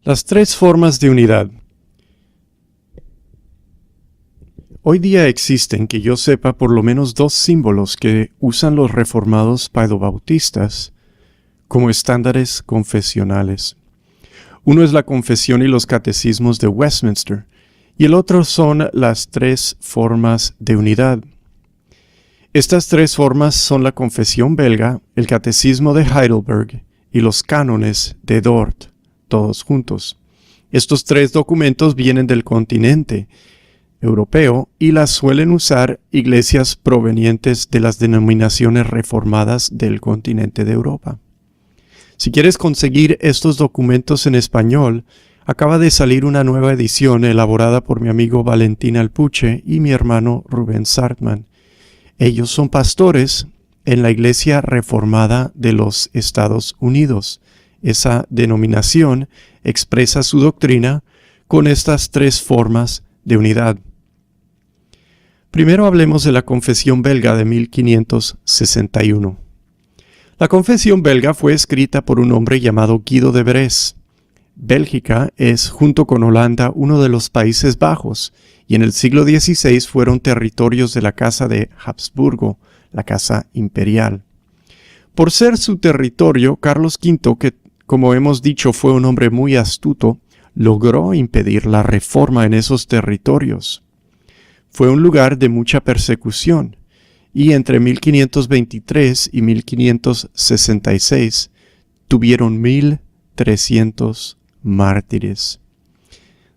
Las tres formas de unidad. Hoy día existen, que yo sepa, por lo menos dos símbolos que usan los reformados paedobautistas como estándares confesionales. Uno es la Confesión y los Catecismos de Westminster, y el otro son las tres formas de unidad. Estas tres formas son la Confesión belga, el Catecismo de Heidelberg y los cánones de Dort, todos juntos. Estos tres documentos vienen del continente europeo y las suelen usar iglesias provenientes de las denominaciones reformadas del continente de Europa. Si quieres conseguir estos documentos en español, acaba de salir una nueva edición elaborada por mi amigo Valentín Alpuche y mi hermano Rubén Sartman. Ellos son pastores en la Iglesia Reformada de los Estados Unidos. Esa denominación expresa su doctrina con estas tres formas de unidad. Primero hablemos de la Confesión belga de 1561. La Confesión belga fue escrita por un hombre llamado Guido de Bresse. Bélgica es, junto con Holanda, uno de los Países Bajos, y en el siglo XVI fueron territorios de la Casa de Habsburgo, la Casa Imperial. Por ser su territorio, Carlos V, que como hemos dicho fue un hombre muy astuto, logró impedir la reforma en esos territorios. Fue un lugar de mucha persecución, y entre 1523 y 1566 tuvieron 1,300 mártires.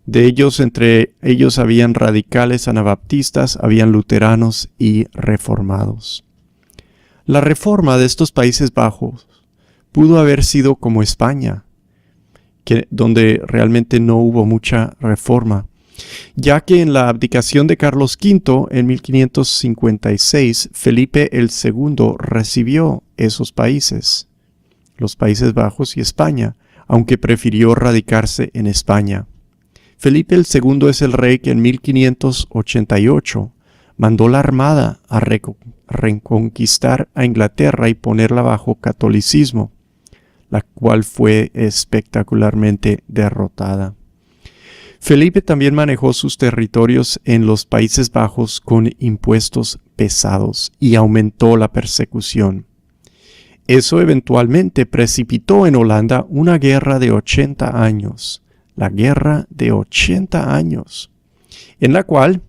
De ellos, entre ellos habían radicales anabaptistas, habían luteranos y reformados. La reforma de estos Países Bajos pudo haber sido como España, donde realmente no hubo mucha reforma, ya que en la abdicación de Carlos V en 1556, Felipe II recibió esos países, los Países Bajos y España, aunque prefirió radicarse en España. Felipe II es el rey que en 1588 mandó la armada a reconquistar a Inglaterra y ponerla bajo catolicismo, la cual fue espectacularmente derrotada. Felipe también manejó sus territorios en los Países Bajos con impuestos pesados y aumentó la persecución. Eso eventualmente precipitó en Holanda una guerra de 80 años, la Guerra de 80 años, en la cual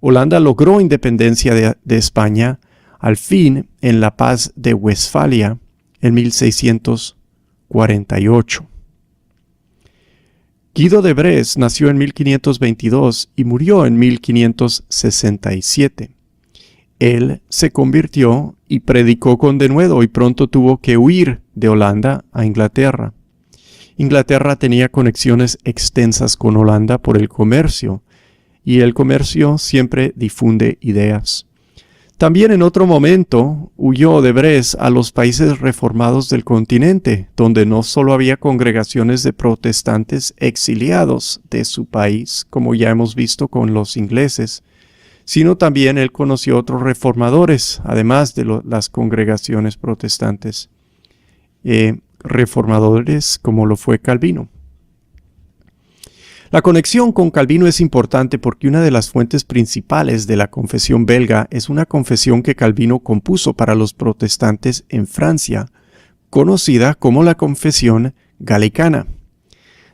Holanda logró independencia de España al fin en la Paz de Westfalia en 1648. Guido de Bresse nació en 1522 y murió en 1567. Él se convirtió y predicó con denuedo y pronto tuvo que huir de Holanda a Inglaterra. Inglaterra tenía conexiones extensas con Holanda por el comercio, y el comercio siempre difunde ideas. También en otro momento huyó de Bresse a los países reformados del continente, donde no solo había congregaciones de protestantes exiliados de su país, como ya hemos visto con los ingleses, sino también él conoció otros reformadores, además de las congregaciones protestantes, reformadores como lo fue Calvino. La conexión con Calvino es importante porque una de las fuentes principales de la Confesión belga es una confesión que Calvino compuso para los protestantes en Francia, conocida como la Confesión Galicana.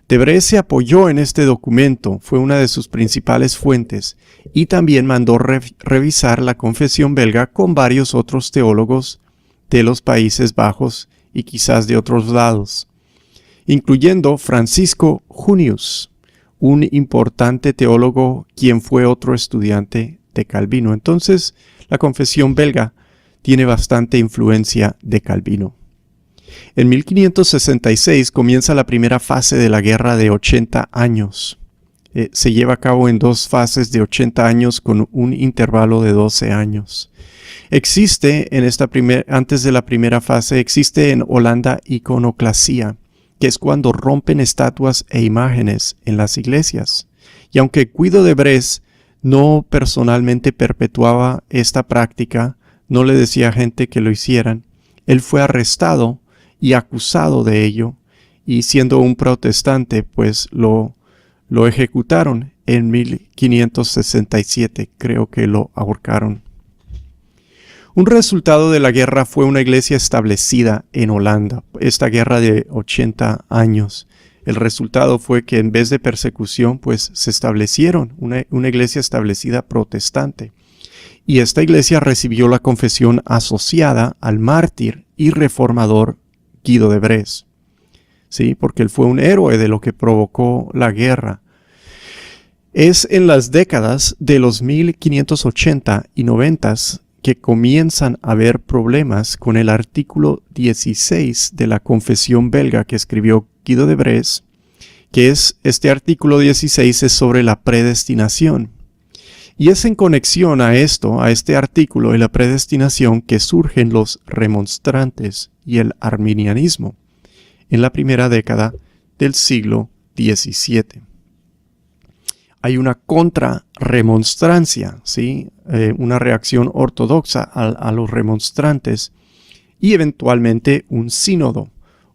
De Bresse se apoyó en este documento, fue una de sus principales fuentes, y también mandó revisar la Confesión belga con varios otros teólogos de los Países Bajos y quizás de otros lados, incluyendo Francisco Junius, un importante teólogo quien fue otro estudiante de Calvino. Entonces, la Confesión belga tiene bastante influencia de Calvino. En 1566 comienza la primera fase de la Guerra de 80 años. Se lleva a cabo en dos fases de 80 años con un intervalo de 12 años. Antes de la primera fase, existe en Holanda iconoclasía, que es cuando rompen estatuas e imágenes en las iglesias. Y aunque Guido de Bresse no personalmente perpetuaba esta práctica, no le decía a gente que lo hicieran, él fue arrestado y acusado de ello, y siendo un protestante, pues lo ejecutaron en 1567. Creo que lo ahorcaron. Un resultado de la guerra fue una iglesia establecida en Holanda. Esta guerra de 80 años. El resultado fue que en vez de persecución, pues se establecieron una iglesia establecida protestante. Y esta iglesia recibió la confesión asociada al mártir y reformador Guido de Bresse. Sí, porque él fue un héroe de lo que provocó la guerra. Es en las décadas de los 1580 y 90 que comienzan a haber problemas con el artículo 16 de la Confesión belga que escribió Guido de Bresse, que es este artículo 16 es sobre la predestinación. Y es en conexión a esto, a este artículo de la predestinación, que surgen los remonstrantes y el arminianismo en la primera década del siglo XVII. Hay una contrarremonstrancia, ¿sí? Una reacción ortodoxa a los remonstrantes y eventualmente un sínodo,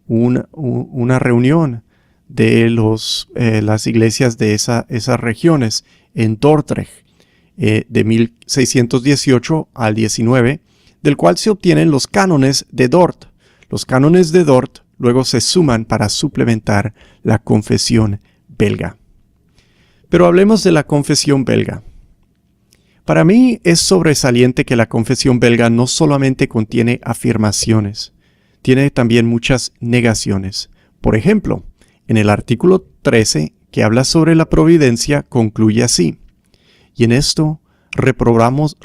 una reunión de las iglesias de esas regiones en Dordrecht de 1618 al 19, del cual se obtienen los cánones de Dort. Los cánones de Dort luego se suman para suplementar la confesión belga. Pero hablemos de la confesión belga. Para mí es sobresaliente que la confesión belga no solamente contiene afirmaciones, tiene también muchas negaciones. Por ejemplo, en el artículo 13, que habla sobre la providencia, concluye así: y en esto reprobamos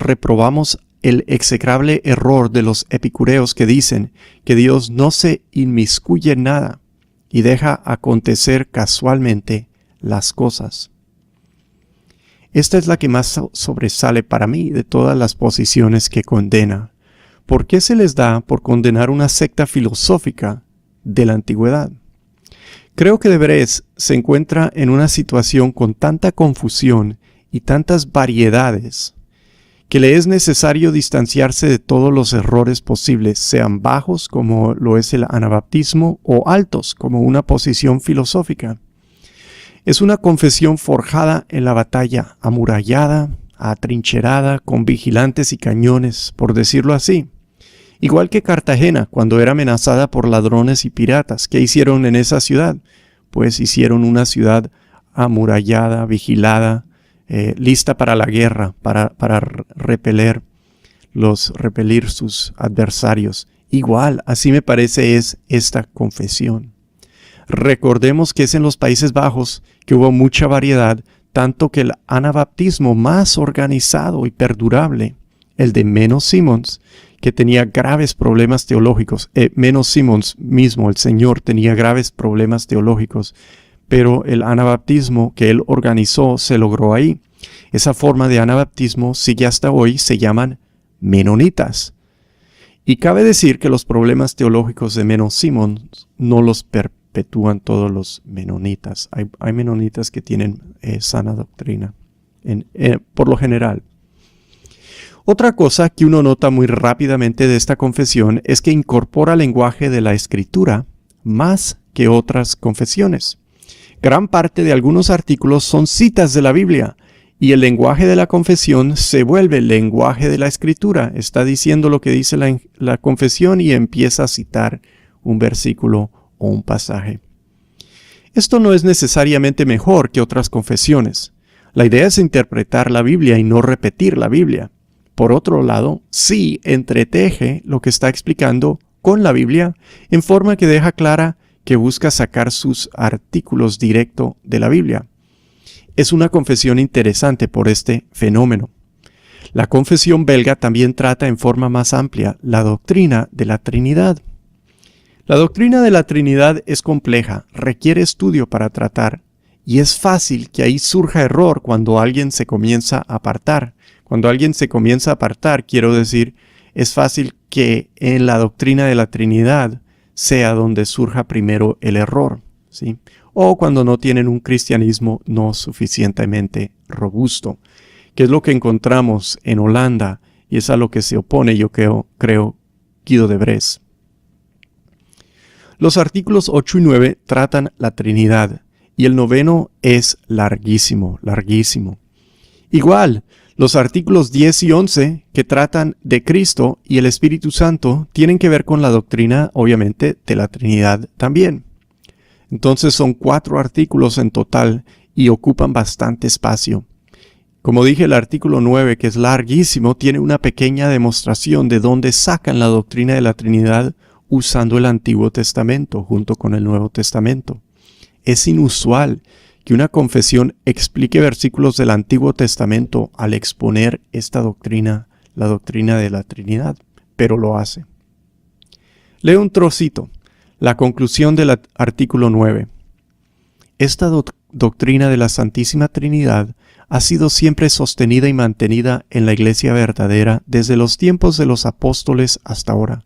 el execrable error de los epicureos que dicen que Dios no se inmiscuye en nada y deja acontecer casualmente las cosas. Esta es la que más sobresale para mí de todas las posiciones que condena. ¿Por qué se les da por condenar una secta filosófica de la antigüedad? Creo que de Bresse se encuentra en una situación con tanta confusión y tantas variedades que le es necesario distanciarse de todos los errores posibles, sean bajos como lo es el anabaptismo o altos como una posición filosófica. Es una confesión forjada en la batalla, amurallada, atrincherada, con vigilantes y cañones, por decirlo así. Igual que Cartagena, cuando era amenazada por ladrones y piratas. ¿Qué hicieron en esa ciudad? Pues hicieron una ciudad amurallada, vigilada, lista para la guerra, para repeler sus adversarios. Igual, así me parece es esta confesión. Recordemos que es en los Países Bajos que hubo mucha variedad, tanto que el anabaptismo más organizado y perdurable, el de Menno Simons, que tenía graves problemas teológicos. Menno Simons mismo, el Señor, tenía graves problemas teológicos, pero el anabaptismo que él organizó se logró ahí. Esa forma de anabaptismo sigue hasta hoy, se llaman menonitas. Y cabe decir que los problemas teológicos de Menno Simons no los perpetúan todos los menonitas. Hay menonitas que tienen sana doctrina, por lo general. Otra cosa que uno nota muy rápidamente de esta confesión es que incorpora lenguaje de la Escritura más que otras confesiones. Gran parte de algunos artículos son citas de la Biblia y el lenguaje de la confesión se vuelve el lenguaje de la Escritura. Está diciendo lo que dice la confesión y empieza a citar un versículo o un pasaje. Esto no es necesariamente mejor que otras confesiones. La idea es interpretar la Biblia y no repetir la Biblia. Por otro lado, sí entreteje lo que está explicando con la Biblia en forma que deja clara que busca sacar sus artículos directo de la Biblia. Es una confesión interesante por este fenómeno. La confesión belga también trata en forma más amplia la doctrina de la Trinidad. La doctrina de la Trinidad es compleja, requiere estudio para tratar, y es fácil que ahí surja error cuando alguien se comienza a apartar. Cuando alguien se comienza a apartar, quiero decir, es fácil que en la doctrina de la Trinidad sea donde surja primero el error, ¿sí? O cuando no tienen un cristianismo no suficientemente robusto, que es lo que encontramos en Holanda, y es a lo que se opone, yo creo, Guido de Bresse. Los artículos 8 y 9 tratan la Trinidad, y el noveno es larguísimo, larguísimo. Igual, los artículos 10 y 11 que tratan de Cristo y el Espíritu Santo tienen que ver con la doctrina, obviamente, de la Trinidad también. Entonces son 4 artículos en total y ocupan bastante espacio. Como dije, el artículo 9, que es larguísimo, tiene una pequeña demostración de dónde sacan la doctrina de la Trinidad usando el Antiguo Testamento junto con el Nuevo Testamento. Es inusual que una confesión explique versículos del Antiguo Testamento al exponer esta doctrina, la doctrina de la Trinidad, pero lo hace. Leo un trocito, la conclusión del artículo 9. Esta doctrina de la Santísima Trinidad ha sido siempre sostenida y mantenida en la Iglesia verdadera desde los tiempos de los apóstoles hasta ahora,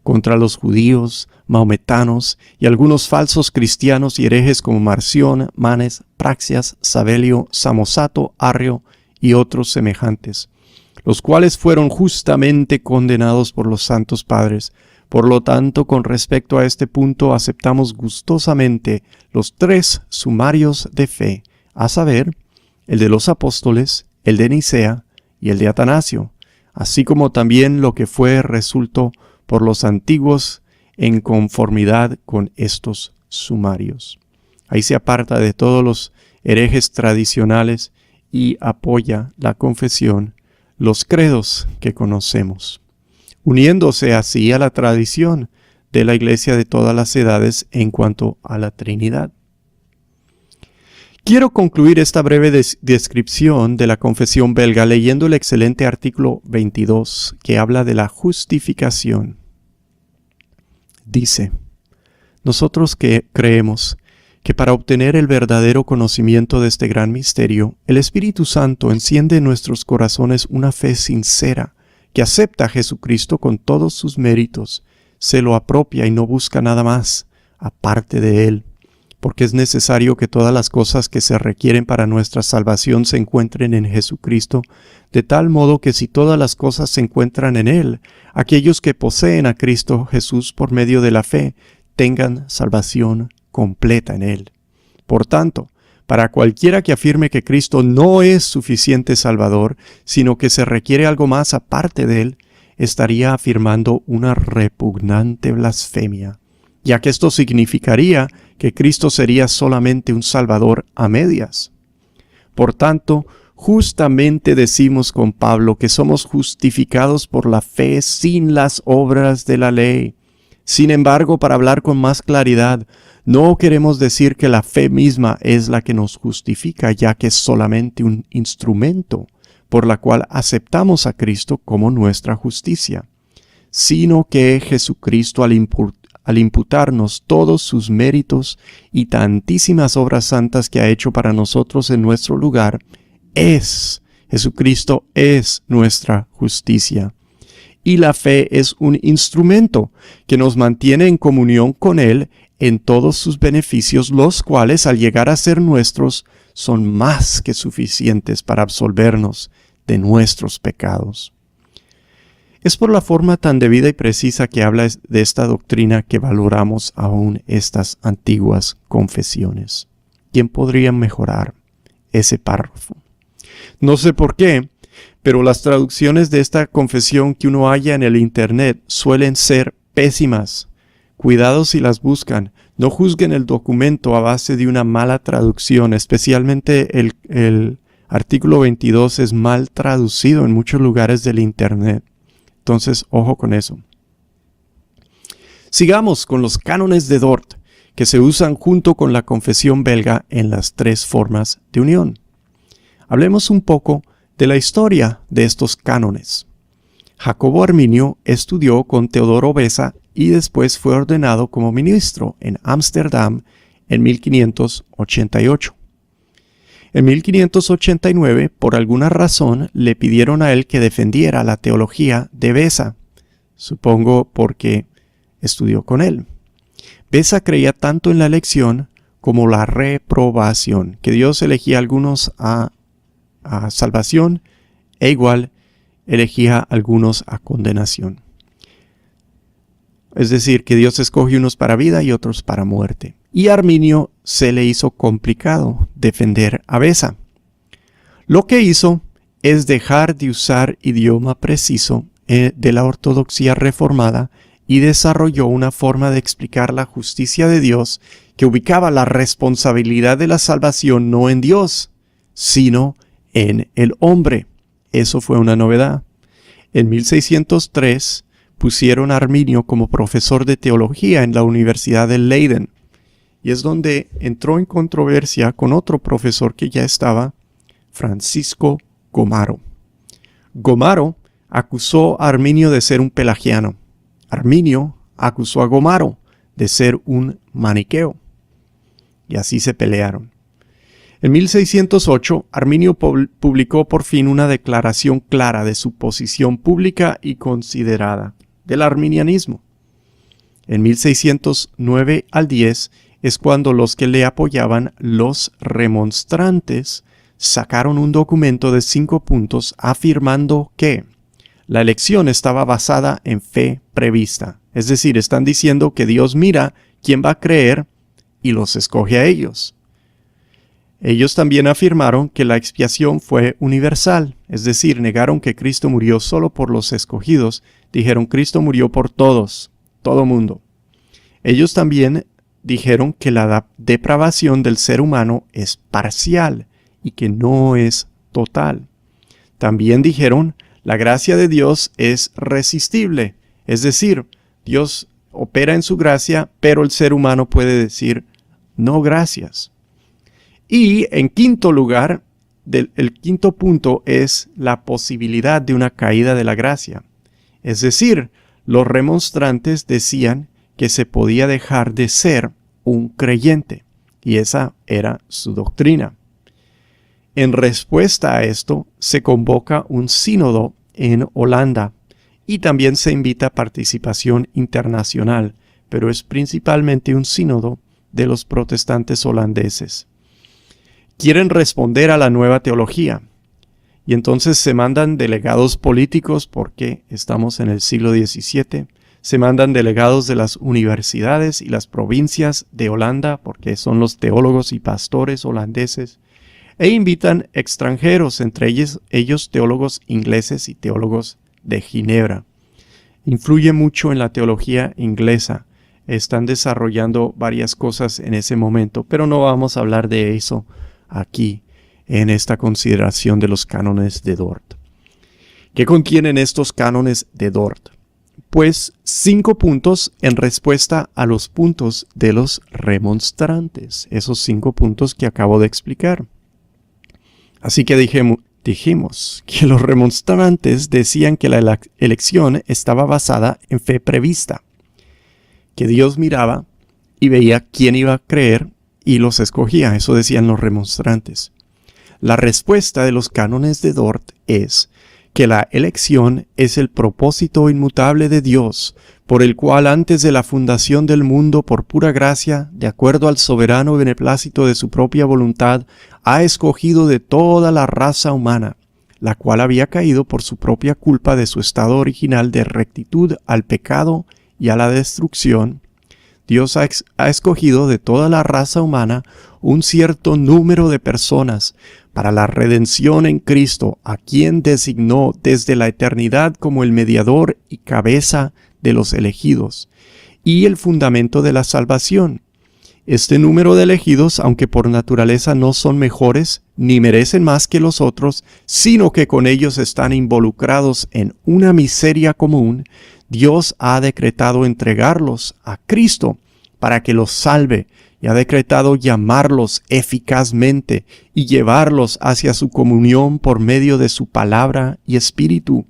contra los judíos, maometanos y algunos falsos cristianos y herejes como Marción, Manes, Praxias, Sabelio, Samosato, Arrio y otros semejantes, los cuales fueron justamente condenados por los santos padres. Por lo tanto, con respecto a este punto, aceptamos gustosamente los 3 sumarios de fe, a saber, el de los apóstoles, el de Nicea y el de Atanasio, así como también lo que fue resuelto por los antiguos en conformidad con estos sumarios. Ahí se aparta de todos los herejes tradicionales y apoya la confesión, los credos que conocemos, uniéndose así a la tradición de la Iglesia de todas las edades en cuanto a la Trinidad. Quiero concluir esta breve descripción de la confesión belga leyendo el excelente artículo 22 que habla de la justificación. Dice: nosotros que creemos que para obtener el verdadero conocimiento de este gran misterio, el Espíritu Santo enciende en nuestros corazones una fe sincera que acepta a Jesucristo con todos sus méritos, se lo apropia y no busca nada más aparte de Él, porque es necesario que todas las cosas que se requieren para nuestra salvación se encuentren en Jesucristo, de tal modo que si todas las cosas se encuentran en Él, aquellos que poseen a Cristo Jesús por medio de la fe tengan salvación completa en Él. Por tanto, para cualquiera que afirme que Cristo no es suficiente Salvador, sino que se requiere algo más aparte de Él, estaría afirmando una repugnante blasfemia, ya que esto significaría que Cristo sería solamente un Salvador a medias. Por tanto, justamente decimos con Pablo que somos justificados por la fe sin las obras de la ley. Sin embargo, para hablar con más claridad, no queremos decir que la fe misma es la que nos justifica, ya que es solamente un instrumento por la cual aceptamos a Cristo como nuestra justicia, sino que Jesucristo al imputarnos todos sus méritos y tantísimas obras santas que ha hecho para nosotros en nuestro lugar, Jesucristo es nuestra justicia. Y la fe es un instrumento que nos mantiene en comunión con Él en todos sus beneficios, los cuales al llegar a ser nuestros son más que suficientes para absolvernos de nuestros pecados. Es por la forma tan debida y precisa que habla de esta doctrina que valoramos aún estas antiguas confesiones. ¿Quién podría mejorar ese párrafo? No sé por qué, pero las traducciones de esta confesión que uno halla en el Internet suelen ser pésimas. Cuidado si las buscan. No juzguen el documento a base de una mala traducción, especialmente el artículo 22 es mal traducido en muchos lugares del Internet. Entonces, ojo con eso. Sigamos con los cánones de Dort, que se usan junto con la confesión belga en las 3 formas de unión. Hablemos un poco de la historia de estos cánones. Jacobo Arminio estudió con Teodoro Beza y después fue ordenado como ministro en Ámsterdam en 1588. En 1589, por alguna razón, le pidieron a él que defendiera la teología de Beza, supongo porque estudió con él. Beza creía tanto en la elección como la reprobación, que Dios elegía a algunos a salvación e igual elegía a algunos a condenación. es decir, que Dios escoge unos para vida y otros para muerte. Y a Arminio se le hizo complicado defender a Beza. Lo que hizo es dejar de usar idioma preciso de la ortodoxia reformada y desarrolló una forma de explicar la justicia de Dios que ubicaba la responsabilidad de la salvación no en Dios, sino en el hombre. Eso fue una novedad. En 1603 pusieron a Arminio como profesor de teología en la Universidad de Leiden, y es donde entró en controversia con otro profesor que ya estaba, Francisco Gomaro. Gomaro acusó a Arminio de ser un pelagiano. Arminio acusó a Gomaro de ser un maniqueo. Y así se pelearon. En 1608, Arminio publicó por fin una declaración clara de su posición pública y considerada del arminianismo. En 1609 al 10 es cuando los que le apoyaban, los remonstrantes, sacaron un documento de 5 puntos afirmando que la elección estaba basada en fe prevista. Es decir, están diciendo que Dios mira quién va a creer y los escoge a ellos. Ellos también afirmaron que la expiación fue universal, es decir, negaron que Cristo murió solo por los escogidos, dijeron Cristo murió por todos, todo mundo. Ellos también dijeron que la depravación del ser humano es parcial y que no es total. También dijeron la gracia de Dios es resistible, es decir, Dios opera en su gracia, pero el ser humano puede decir no gracias. Y en quinto lugar, el quinto punto es la posibilidad de una caída de la gracia. Es decir, los remonstrantes decían que se podía dejar de ser un creyente, y esa era su doctrina. En respuesta a esto, se convoca un sínodo en Holanda y también se invita a participación internacional, pero es principalmente un sínodo de los protestantes holandeses. Quieren responder a la nueva teología y entonces se mandan delegados políticos porque estamos en el siglo XVII, se mandan delegados de las universidades y las provincias de Holanda porque son los teólogos y pastores holandeses, e invitan extranjeros, entre ellos teólogos ingleses y teólogos de Ginebra. Influye mucho en la teología inglesa. Están desarrollando varias cosas en ese momento, pero no vamos a hablar de eso aquí en esta consideración de los cánones de Dort. ¿Qué contienen estos cánones de Dort? Pues 5 puntos en respuesta a los puntos de los remonstrantes, esos 5 puntos que acabo de explicar. Así que dijimos que los remonstrantes decían que la elección estaba basada en fe prevista, que Dios miraba y veía quién iba a creer y los escogía. Eso decían los remonstrantes. La respuesta de los cánones de Dort es que la elección es el propósito inmutable de Dios, por el cual antes de la fundación del mundo, por pura gracia, de acuerdo al soberano beneplácito de su propia voluntad, ha escogido de toda la raza humana, la cual había caído por su propia culpa de su estado original de rectitud al pecado y a la destrucción. Dios ha escogido de toda la raza humana un cierto número de personas para la redención en Cristo, a quien designó desde la eternidad como el mediador y cabeza de los elegidos, y el fundamento de la salvación. Este número de elegidos, aunque por naturaleza no son mejores, ni merecen más que los otros, sino que con ellos están involucrados en una miseria común, Dios ha decretado entregarlos a Cristo para que los salve, y ha decretado llamarlos eficazmente y llevarlos hacia su comunión por medio de su palabra y espíritu.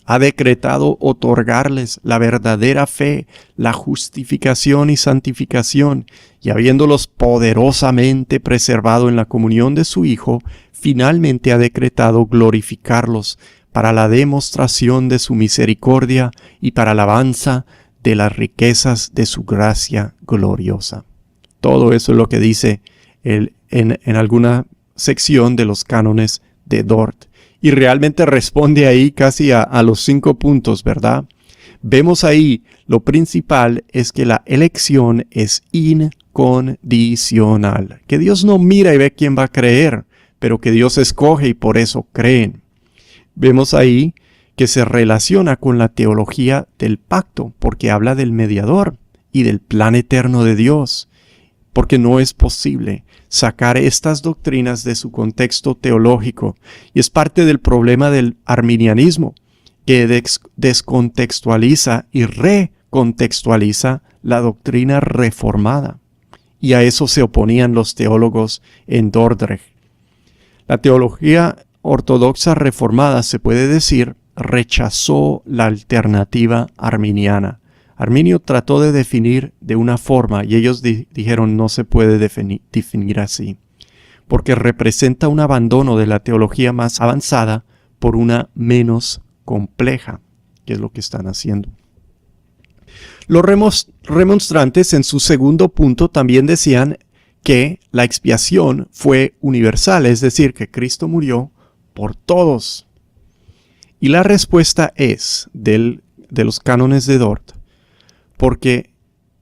Ha decretado otorgarles la verdadera fe, la justificación y santificación, y habiéndolos poderosamente preservado en la comunión de su Hijo, finalmente ha decretado glorificarlos para la demostración de su misericordia y para alabanza de las riquezas de su gracia gloriosa. Todo eso es lo que dice en alguna sección de los cánones de Dort. Y realmente responde ahí casi a los 5 puntos, ¿verdad? Vemos ahí, lo principal es que la elección es incondicional. Que Dios no mira y ve quién va a creer, pero que Dios escoge y por eso creen. Vemos ahí que se relaciona con la teología del pacto, porque habla del mediador y del plan eterno de Dios, porque no es posible sacar estas doctrinas de su contexto teológico, y es parte del problema del arminianismo, que descontextualiza y recontextualiza la doctrina reformada, y a eso se oponían los teólogos en Dordrecht. La teología ortodoxa reformada, se puede decir, rechazó la alternativa arminiana. Arminio trató de definir de una forma y ellos dijeron no se puede definir así, porque representa un abandono de la teología más avanzada por una menos compleja, que es lo que están haciendo. Los remonstrantes en su segundo punto también decían que la expiación fue universal, es decir, que Cristo murió por todos. Y la respuesta es de los cánones de Dort, porque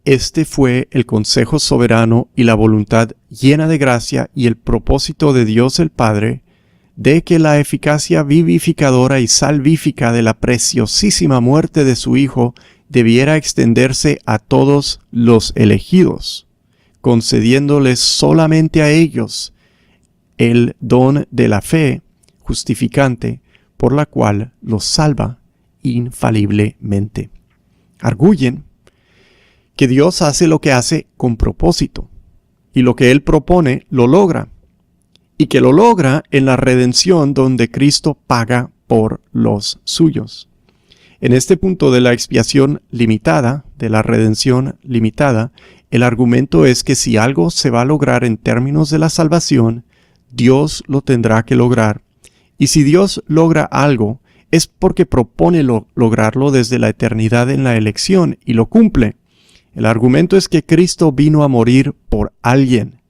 este fue el consejo soberano y la voluntad llena de gracia y el propósito de Dios el Padre de que la eficacia vivificadora y salvífica de la preciosísima muerte de su Hijo debiera extenderse a todos los elegidos, concediéndoles solamente a ellos el don de la fe justificante por la cual los salva infaliblemente. Arguyen que Dios hace lo que hace con propósito, y lo que Él propone lo logra, y que lo logra en la redención donde Cristo paga por los suyos. En este punto de la expiación limitada, de la redención limitada, el argumento es que si algo se va a lograr en términos de la salvación, Dios lo tendrá que lograr. Y si Dios logra algo, es porque propone lograrlo desde la eternidad en la elección y lo cumple. El argumento es que Cristo vino a morir por alguien,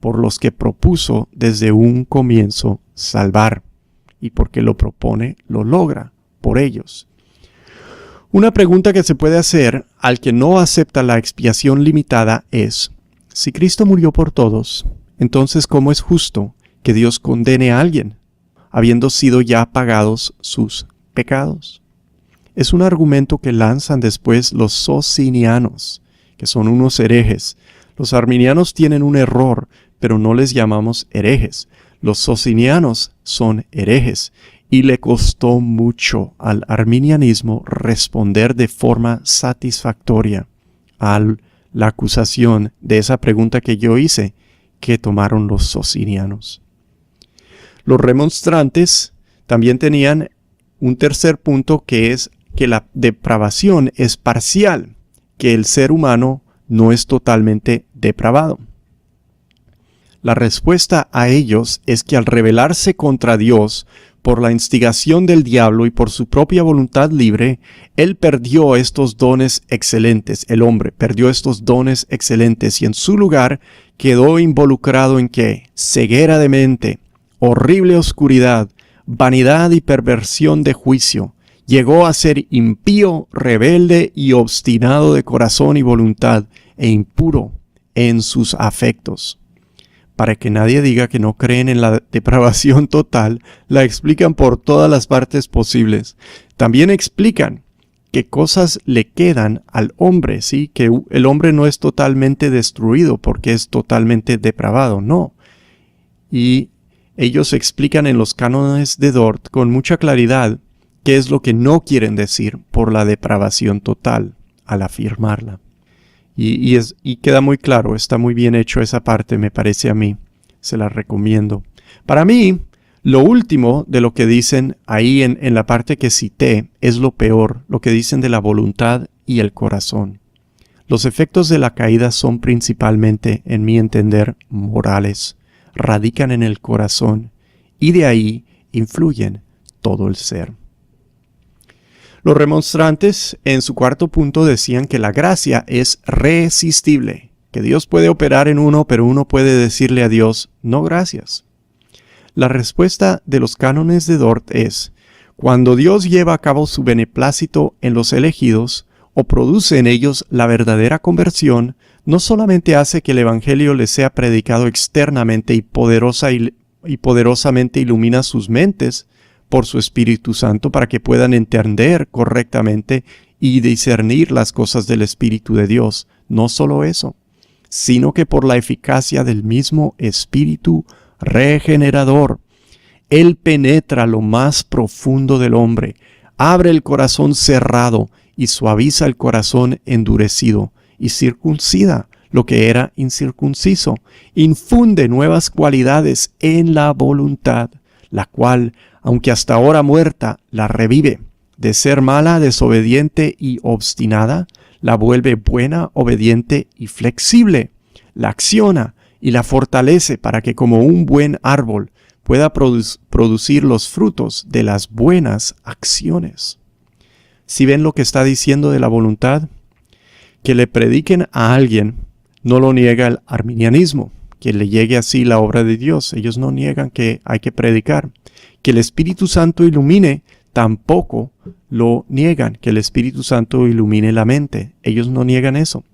por los que propuso desde un comienzo salvar, y porque lo propone, lo logra por ellos. Una pregunta que se puede hacer al que no acepta la expiación limitada es, si Cristo murió por todos, entonces ¿cómo es justo que Dios condene a alguien, habiendo sido ya pagados sus pecados? Es un argumento que lanzan después los socinianos, que son unos herejes. Los arminianos tienen un error, pero no les llamamos herejes. Los socinianos son herejes, y le costó mucho al arminianismo responder de forma satisfactoria a la acusación de esa pregunta que yo hice, que tomaron los socinianos. Los remonstrantes también tenían un tercer punto, que es que la depravación es parcial, que el ser humano no es totalmente depravado. La respuesta a ellos es que al rebelarse contra Dios por la instigación del diablo y por su propia voluntad libre, él perdió estos dones excelentes, el hombre perdió estos dones excelentes y en su lugar quedó involucrado en ¿qué? Ceguera de mente, horrible oscuridad, vanidad y perversión de juicio. Llegó a ser impío, rebelde y obstinado de corazón y voluntad, e impuro en sus afectos. Para que nadie diga que no creen en la depravación total, la explican por todas las partes posibles. También explican qué cosas le quedan al hombre, ¿sí? Que el hombre no es totalmente destruido porque es totalmente depravado, no. Y ellos explican en los cánones de Dort con mucha claridad qué es lo que no quieren decir por la depravación total al afirmarla. Y queda muy claro, está muy bien hecho esa parte, me parece a mí. Se la recomiendo. Para mí, lo último de lo que dicen ahí en la parte que cité es lo peor, lo que dicen de la voluntad y el corazón. Los efectos de la caída son principalmente, en mi entender, morales. Radican en el corazón y de ahí influyen todo el ser. Los remonstrantes en su cuarto punto decían que la gracia es resistible, que Dios puede operar en uno, pero uno puede decirle a Dios, no gracias. La respuesta de los cánones de Dort es, Cuando Dios lleva a cabo su beneplácito en los elegidos, o produce en ellos la verdadera conversión, no solamente hace que el Evangelio les sea predicado externamente y poderosamente ilumina sus mentes por su Espíritu Santo para que puedan entender correctamente y discernir las cosas del Espíritu de Dios. No solo eso, sino que por la eficacia del mismo Espíritu regenerador, Él penetra lo más profundo del hombre, abre el corazón cerrado y suaviza el corazón endurecido, y circuncida lo que era incircunciso, infunde nuevas cualidades en la voluntad, la cual, aunque hasta ahora muerta, la revive. De ser mala, desobediente y obstinada, la vuelve buena, obediente y flexible. La acciona y la fortalece para que como un buen árbol pueda producir los frutos de las buenas acciones. Si ven lo que está diciendo de la voluntad, que le prediquen a alguien no lo niega el arminianismo, que le llegue así la obra de Dios. Ellos no niegan que hay que predicar. Que el Espíritu Santo ilumine, tampoco lo niegan, que el Espíritu Santo ilumine la mente. Ellos no niegan eso.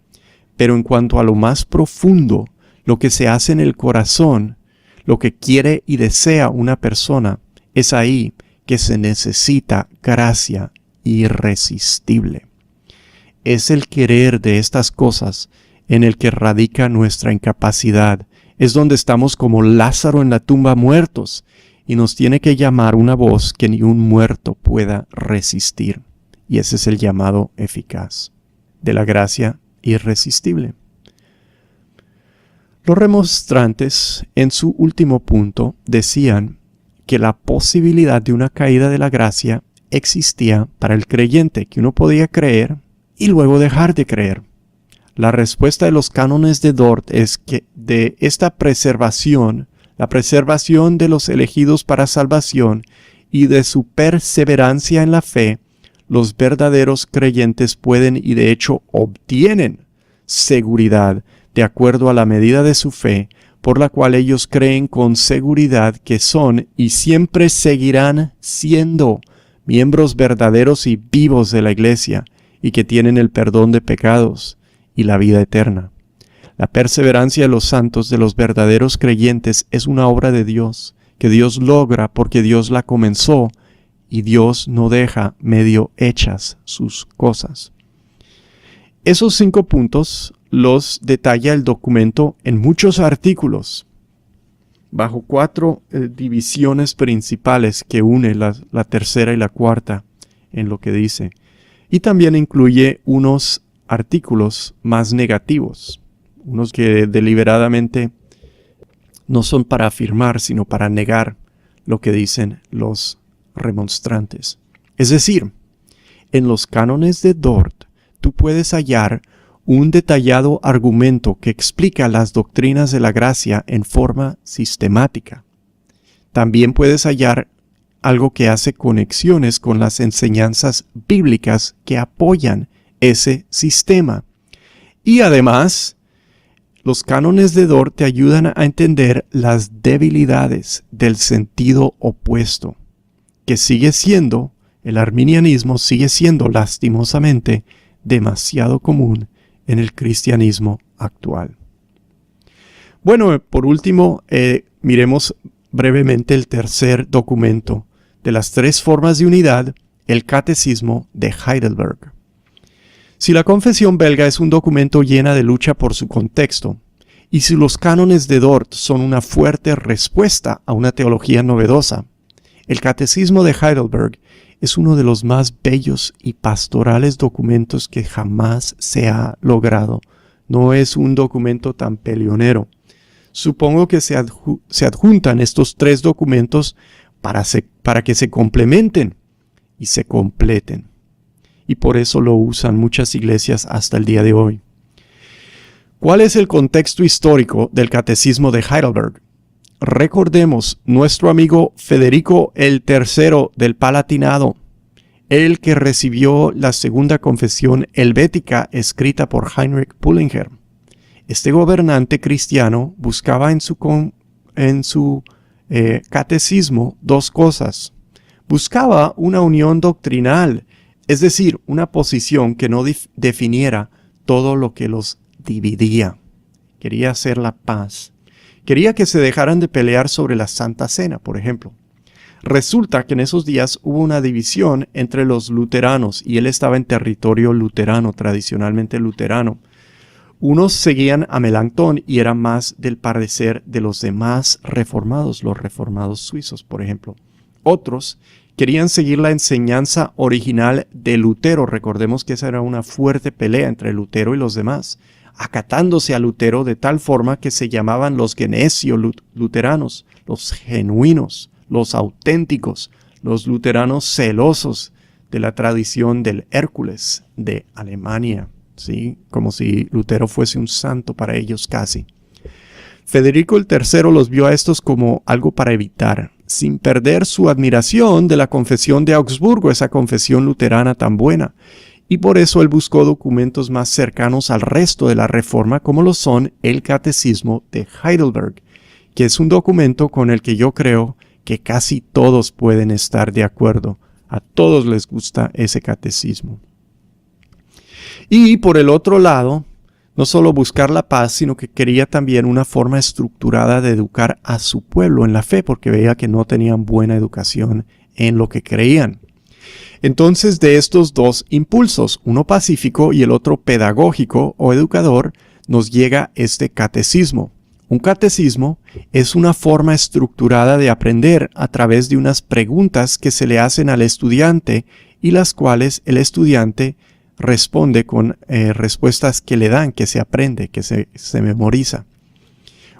Pero en cuanto a lo más profundo, lo que se hace en el corazón, lo que quiere y desea una persona, es ahí que se necesita gracia irresistible. Es el querer de estas cosas en el que radica nuestra incapacidad. Es donde estamos como Lázaro en la tumba muertos y nos tiene que llamar una voz que ni un muerto pueda resistir. Y ese es el llamado eficaz de la gracia irresistible. Los remonstrantes, en su último punto, decían que la posibilidad de una caída de la gracia existía para el creyente, que uno podía creer y luego dejar de creer. La respuesta de los cánones de Dort es que de esta preservación, la preservación de los elegidos para salvación y de su perseverancia en la fe, los verdaderos creyentes pueden y de hecho obtienen seguridad de acuerdo a la medida de su fe, por la cual ellos creen con seguridad que son y siempre seguirán siendo miembros verdaderos y vivos de la Iglesia y que tienen el perdón de pecados y la vida eterna. La perseverancia de los santos, de los verdaderos creyentes, es una obra de Dios, que Dios logra porque Dios la comenzó y Dios no deja medio hechas sus cosas. Esos 5 puntos los detalla el documento en muchos artículos, bajo 4 divisiones principales que une la tercera y la cuarta en lo que dice. Y también incluye unos artículos más negativos, unos que deliberadamente no son para afirmar, sino para negar lo que dicen los remonstrantes. Es decir, en los cánones de Dort, tú puedes hallar un detallado argumento que explica las doctrinas de la gracia en forma sistemática. También puedes hallar algo que hace conexiones con las enseñanzas bíblicas que apoyan ese sistema. Y además, los cánones de Dort te ayudan a entender las debilidades del sentido opuesto, que sigue siendo, el arminianismo sigue siendo lastimosamente demasiado común en el cristianismo actual. Bueno, por último, miremos brevemente el tercer documento de las 3 formas de unidad, el Catecismo de Heidelberg. Si la Confesión Belga es un documento lleno de lucha por su contexto, y si los cánones de Dort son una fuerte respuesta a una teología novedosa, el Catecismo de Heidelberg es uno de los más bellos y pastorales documentos que jamás se ha logrado. No es un documento tan peleonero. Supongo que se adjuntan estos 3 documentos para que se complementen y se completen. Y por eso lo usan muchas iglesias hasta el día de hoy. ¿Cuál es el contexto histórico del Catecismo de Heidelberg? Recordemos nuestro amigo Federico el III del Palatinado, el que recibió la segunda confesión helvética escrita por Heinrich Bullinger. Este gobernante cristiano buscaba en su catecismo 2 cosas. Buscaba una unión doctrinal, es decir, una posición que no definiera todo lo que los dividía. Quería hacer la paz. Quería que se dejaran de pelear sobre la Santa Cena, por ejemplo. Resulta que en esos días hubo una división entre los luteranos y él estaba en territorio luterano, tradicionalmente luterano. Unos seguían a Melanchthon y eran más del parecer de los demás reformados, los reformados suizos, por ejemplo. Otros querían seguir la enseñanza original de Lutero. Recordemos que esa era una fuerte pelea entre Lutero y los demás, acatándose a Lutero de tal forma que se llamaban los Genesio-luteranos, los genuinos, los auténticos, los luteranos celosos de la tradición del Hércules de Alemania, ¿sí? Como si Lutero fuese un santo para ellos casi. Federico III los vio a estos como algo para evitar, sin perder su admiración de la confesión de Augsburgo, esa confesión luterana tan buena. Y por eso él buscó documentos más cercanos al resto de la Reforma, como lo son el Catecismo de Heidelberg, que es un documento con el que yo creo que casi todos pueden estar de acuerdo. A todos les gusta ese catecismo. Y por el otro lado, no solo buscar la paz, sino que quería también una forma estructurada de educar a su pueblo en la fe, porque veía que no tenían buena educación en lo que creían. Entonces, de estos dos impulsos, uno pacífico y el otro pedagógico o educador, nos llega este catecismo. Un catecismo es una forma estructurada de aprender a través de unas preguntas que se le hacen al estudiante y las cuales el estudiante responde con respuestas que le dan, que se aprende, que se memoriza.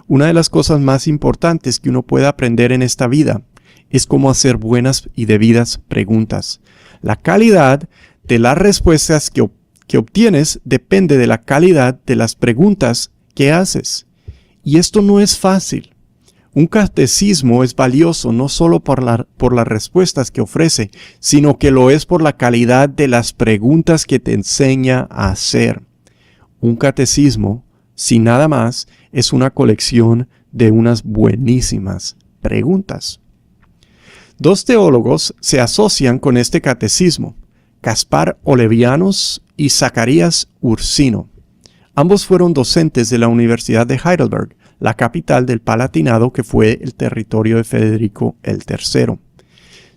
Una de las cosas más importantes que uno puede aprender en esta vida es cómo hacer buenas y debidas preguntas. La calidad de las respuestas que obtienes depende de la calidad de las preguntas que haces. Y esto no es fácil. Un catecismo es valioso no solo por las respuestas que ofrece, sino que lo es por la calidad de las preguntas que te enseña a hacer. Un catecismo, sin nada más, es una colección de unas buenísimas preguntas. Dos teólogos se asocian con este catecismo, Caspar Olevianos y Zacarías Ursino. Ambos fueron docentes de la Universidad de Heidelberg, la capital del Palatinado que fue el territorio de Federico III.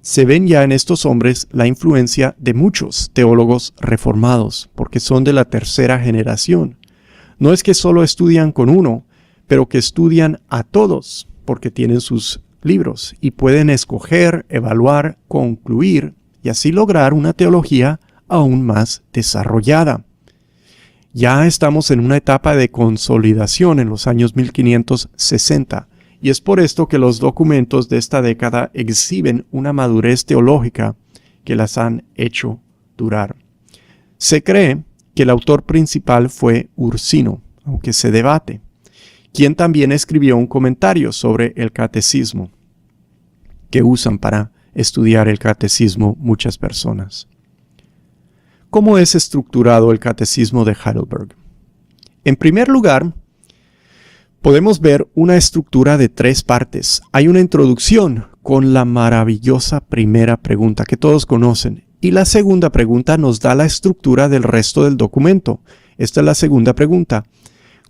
Se ven ya en estos hombres la influencia de muchos teólogos reformados, porque son de la tercera generación. No es que solo estudian con uno, pero que estudian a todos, porque tienen sus libros y pueden escoger, evaluar, concluir y así lograr una teología aún más desarrollada. Ya estamos en una etapa de consolidación en los años 1560 y es por esto que los documentos de esta década exhiben una madurez teológica que las han hecho durar. Se cree que el autor principal fue Ursino, aunque se debate, quien también escribió un comentario sobre el catecismo que usan para estudiar el catecismo muchas personas. ¿Cómo es estructurado el catecismo de Heidelberg? En primer lugar, podemos ver una estructura de 3 partes. Hay una introducción con la maravillosa primera pregunta que todos conocen. Y la segunda pregunta nos da la estructura del resto del documento. Esta es la segunda pregunta.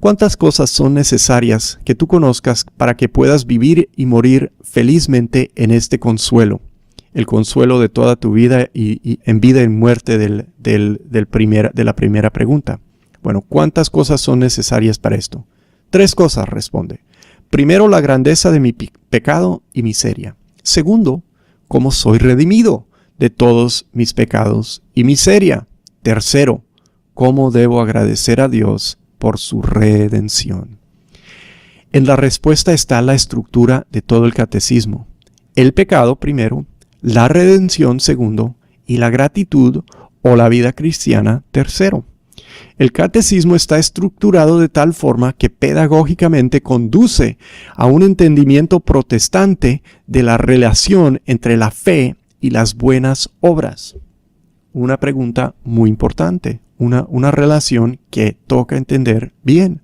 ¿Cuántas cosas son necesarias que tú conozcas para que puedas vivir y morir felizmente en este consuelo? El consuelo de toda tu vida y en vida y muerte de la primera pregunta. Bueno, ¿cuántas cosas son necesarias para esto? 3 cosas, responde. Primero, la grandeza de mi pecado y miseria. Segundo, cómo soy redimido de todos mis pecados y miseria. Tercero, cómo debo agradecer a Dios por su redención. En la respuesta está la estructura de todo el catecismo. El pecado primero, la redención segundo y la gratitud o la vida cristiana tercero. El catecismo está estructurado de tal forma que pedagógicamente conduce a un entendimiento protestante de la relación entre la fe y las buenas obras. Una pregunta muy importante, una relación que toca entender bien.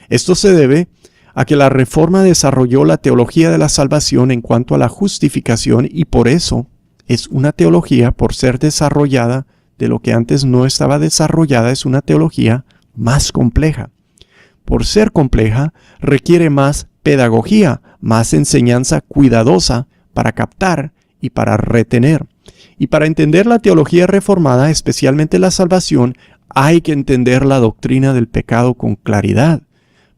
Esto se debe a que la Reforma desarrolló la teología de la salvación en cuanto a la justificación y por eso es una teología, por ser desarrollada de lo que antes no estaba desarrollada, es una teología más compleja. Por ser compleja, requiere más pedagogía, más enseñanza cuidadosa para captar y para retener. Y para entender la teología reformada, especialmente la salvación, hay que entender la doctrina del pecado con claridad,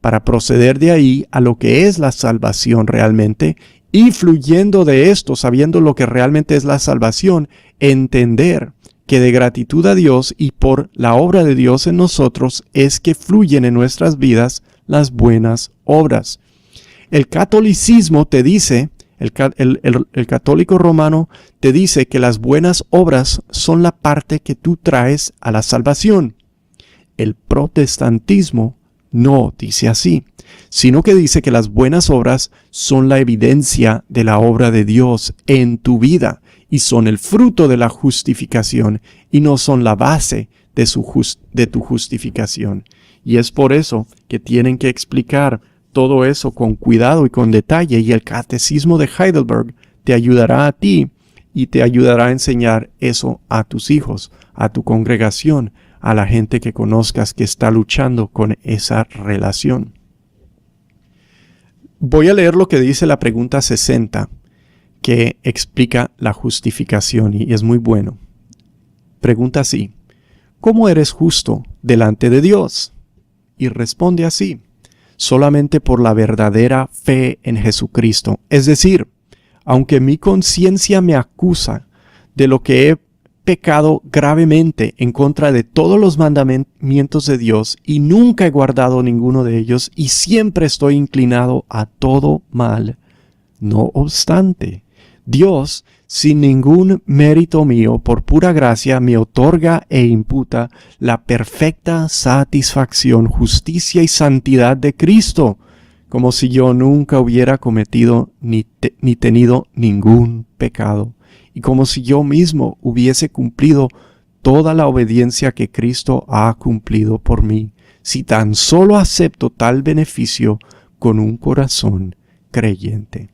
para proceder de ahí a lo que es la salvación realmente, y fluyendo de esto, sabiendo lo que realmente es la salvación, entender que de gratitud a Dios y por la obra de Dios en nosotros es que fluyen en nuestras vidas las buenas obras. El catolicismo te dice, el católico romano te dice que las buenas obras son la parte que tú traes a la salvación. El protestantismo no dice así, sino que dice que las buenas obras son la evidencia de la obra de Dios en tu vida y son el fruto de la justificación y no son la base de tu justificación. Y es por eso que tienen que explicar todo eso con cuidado y con detalle, y el Catecismo de Heidelberg te ayudará a ti y te ayudará a enseñar eso a tus hijos, a tu congregación, a la gente que conozcas que está luchando con esa relación. Voy a leer lo que dice la pregunta 60, que explica la justificación y es muy bueno. Pregunta así: ¿cómo eres justo delante de Dios? Y responde así: solamente por la verdadera fe en Jesucristo. Es decir, aunque mi conciencia me acusa de lo que he pecado gravemente en contra de todos los mandamientos de Dios y nunca he guardado ninguno de ellos y siempre estoy inclinado a todo mal, no obstante, Dios, sin ningún mérito mío, por pura gracia, me otorga e imputa la perfecta satisfacción, justicia y santidad de Cristo, como si yo nunca hubiera cometido ni tenido ningún pecado, y como si yo mismo hubiese cumplido toda la obediencia que Cristo ha cumplido por mí, si tan solo acepto tal beneficio con un corazón creyente.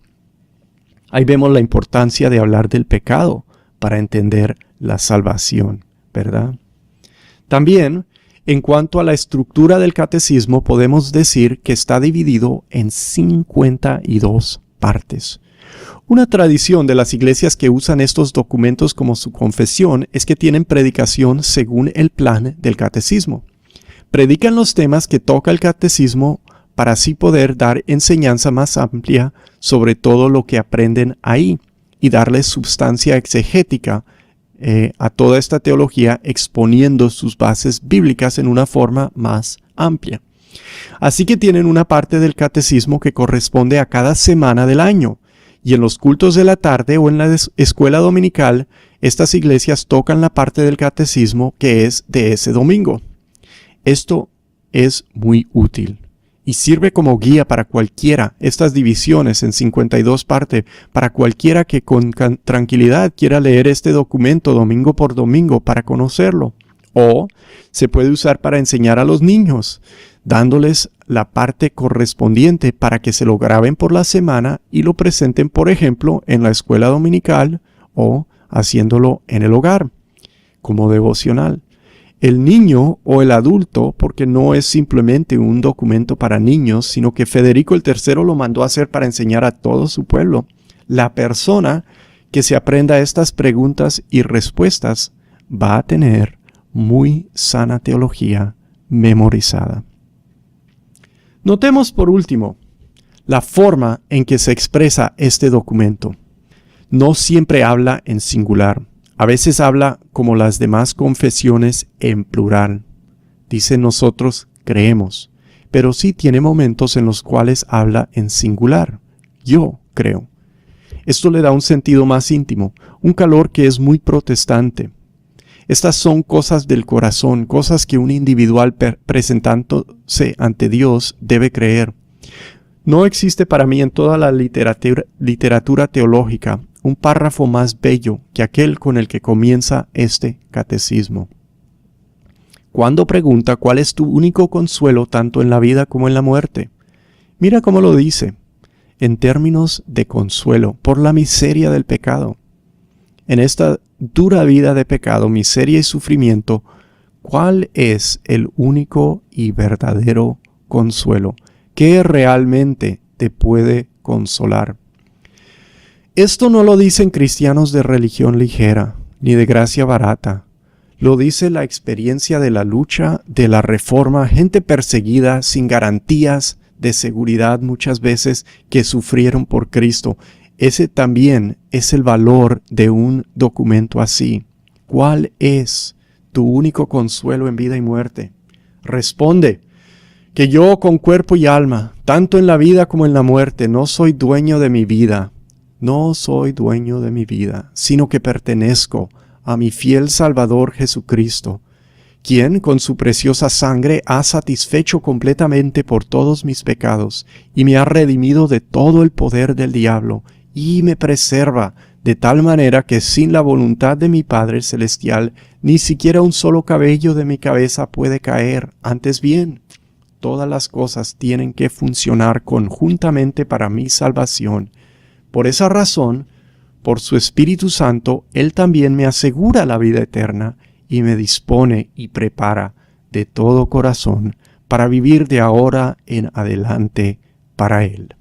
Ahí vemos la importancia de hablar del pecado para entender la salvación, ¿verdad? También, en cuanto a la estructura del catecismo, podemos decir que está dividido en 52 partes. Una tradición de las iglesias que usan estos documentos como su confesión es que tienen predicación según el plan del catecismo. Predican los temas que toca el catecismo para así poder dar enseñanza más amplia sobre todo lo que aprenden ahí y darles substancia exegética a toda esta teología, exponiendo sus bases bíblicas en una forma más amplia. Así que tienen una parte del catecismo que corresponde a cada semana del año, y en los cultos de la tarde o en la escuela dominical, estas iglesias tocan la parte del catecismo que es de ese domingo. Esto es muy útil y sirve como guía para cualquiera, estas divisiones en 52 partes, para cualquiera que con tranquilidad quiera leer este documento domingo por domingo para conocerlo. O se puede usar para enseñar a los niños, dándoles la parte correspondiente para que se lo graben por la semana y lo presenten, por ejemplo, en la escuela dominical o haciéndolo en el hogar, como devocional. El niño o el adulto, porque no es simplemente un documento para niños, sino que Federico III lo mandó a hacer para enseñar a todo su pueblo. La persona que se aprenda estas preguntas y respuestas va a tener muy sana teología memorizada. Notemos por último la forma en que se expresa este documento. No siempre habla en singular. A veces habla como las demás confesiones en plural. Dice nosotros creemos, pero sí tiene momentos en los cuales habla en singular. Yo creo. Esto le da un sentido más íntimo, un calor que es muy protestante. Estas son cosas del corazón, cosas que un individual presentándose ante Dios debe creer. No existe para mí en toda la literatura teológica un párrafo más bello que aquel con el que comienza este catecismo. Cuando pregunta cuál es tu único consuelo tanto en la vida como en la muerte, mira cómo lo dice, en términos de consuelo por la miseria del pecado. en esta dura vida de pecado, miseria y sufrimiento, ¿cuál es el único y verdadero consuelo? ¿Qué realmente te puede consolar? Esto no lo dicen cristianos de religión ligera, ni de gracia barata. Lo dice la experiencia de la lucha, de la reforma, gente perseguida, sin garantías de seguridad muchas veces, que sufrieron por Cristo. Ese también es el valor de un documento así. ¿Cuál es tu único consuelo en vida y muerte? Responde que yo con cuerpo y alma, tanto en la vida como en la muerte, no soy dueño de mi vida. No soy dueño de mi vida, sino que pertenezco a mi fiel Salvador Jesucristo, quien con su preciosa sangre ha satisfecho completamente por todos mis pecados y me ha redimido de todo el poder del diablo y me preserva de tal manera que sin la voluntad de mi Padre Celestial ni siquiera un solo cabello de mi cabeza puede caer. Antes bien, todas las cosas tienen que funcionar conjuntamente para mi salvación. Por esa razón, por su Espíritu Santo, Él también me asegura la vida eterna y me dispone y prepara de todo corazón para vivir de ahora en adelante para Él.